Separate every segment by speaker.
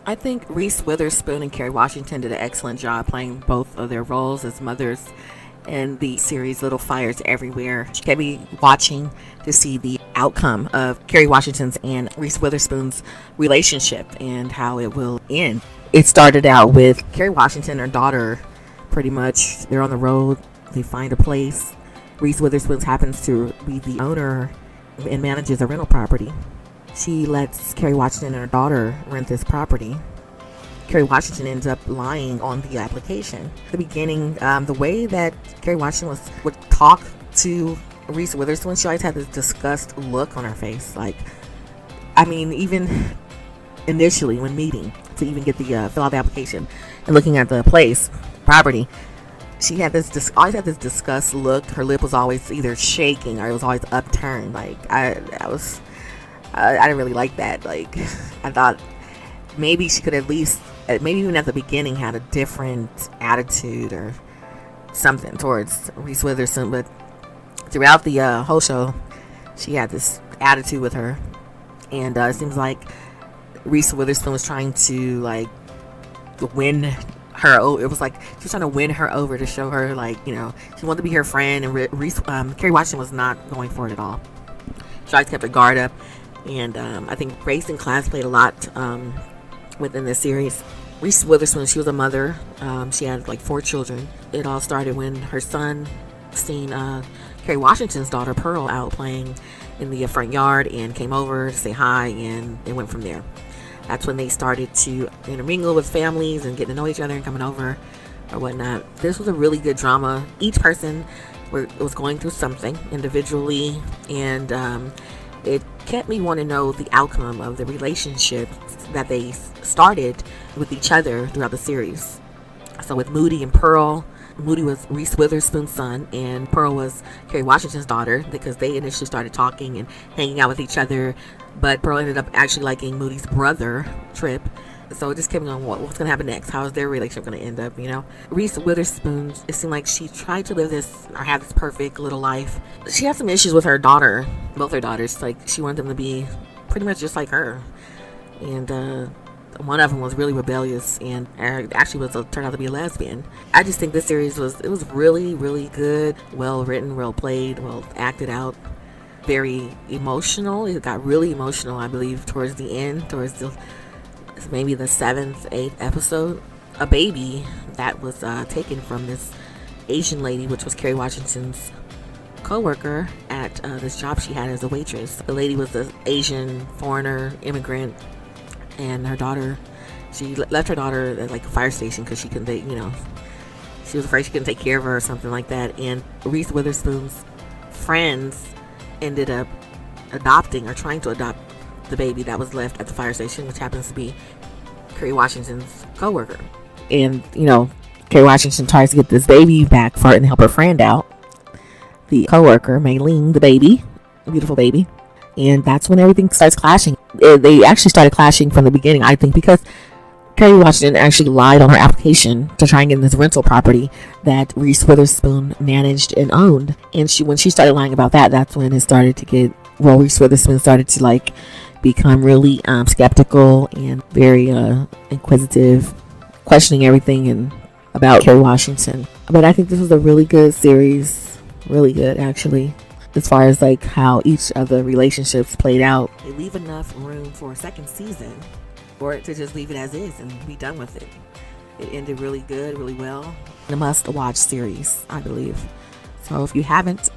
Speaker 1: I think Reese Witherspoon and Kerry Washington did an excellent job playing both of their roles as mothers in the series Little Fires Everywhere. You can be watching to see the outcome of Kerry Washington's and Reese Witherspoon's relationship and how it will end. It started out with Kerry Washington, her daughter, pretty much. They're on the road, they find a place. Reese Witherspoon happens to be the owner and manages a rental property. She lets Kerry Washington and her daughter rent this property. Kerry Washington ends up lying on the application. At the beginning, the way that Kerry Washington would talk to Reese Witherspoon, she always had this disgust look on her face. Like, I mean, even initially when meeting to even get the fill out the application and looking at the place, property, she had always had this disgust look. Her lip was always either shaking or it was always upturned. Like, I didn't really like that. Like, I thought maybe she could at least, maybe even at the beginning, had a different attitude or something towards Reese Witherspoon. But throughout the whole show, she had this attitude with her, and it seems like Reese Witherspoon was trying to like win her. It was like she was trying to win her over to show her, like, she wanted to be her friend, and Kerry Washington was not going for it at all. She always kept her guard up. And I think race and class played a lot within this series. Reese Witherspoon, she was a mother. She had like 4 children. It all started when her son seen Kerry Washington's daughter Pearl out playing in the front yard and came over to say hi, and it went from there. That's when they started to intermingle with families and getting to know each other and coming over or whatnot. This was a really good drama. Each person was going through something individually, and it kept me want to know the outcome of the relationship that they started with each other throughout the series. So with Moody and Pearl, Moody was Reese Witherspoon's son and Pearl was Kerry Washington's daughter, because they initially started talking and hanging out with each other, but Pearl ended up actually liking Moody's brother, Trip. So it just kept me on what's going to happen next. How is their relationship going to end up, Reese Witherspoon, it seemed like she tried to live this, or have this perfect little life. She had some issues with her daughter, both her daughters. Like, she wanted them to be pretty much just like her. And one of them was really rebellious and actually turned out to be a lesbian. I just think this series was really, really good. Well written, well played, well acted out. Very emotional. It got really emotional, I believe, towards the end, maybe the 7th, 8th episode. A baby that was taken from this Asian lady, which was Kerry Washington's co-worker at this job she had as a waitress. The lady was an Asian foreigner immigrant, and her daughter, she left her daughter at like a fire station because she couldn't she was afraid she couldn't take care of her or something like that. And Reese Witherspoon's friends ended up adopting or trying to adopt the baby that was left at the fire station, which happens to be Kerry Washington's co-worker. And Kerry Washington tries to get this baby back for it and help her friend out, the co-worker Maylene, the baby, a beautiful baby. And that's when everything starts clashing. They actually started clashing from the beginning, I think, because Kerry Washington actually lied on her application to try and get this rental property that Reese Witherspoon managed and owned. And when she started lying about that, that's when it started to get, Reese Witherspoon started to become really skeptical and very inquisitive, questioning everything and about Kerry Washington. But I think this was a really good series, really good actually, as far as how each of the relationships played out. They leave enough room for a second season, or to just leave it as is and be done with it. It ended really good, really well. A must-watch series, I believe. So if you haven't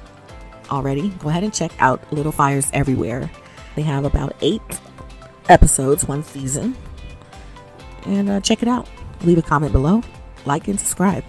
Speaker 1: already, go ahead and check out Little Fires Everywhere. They have about 8 episodes, 1 season. And check it out. Leave a comment below, like and subscribe.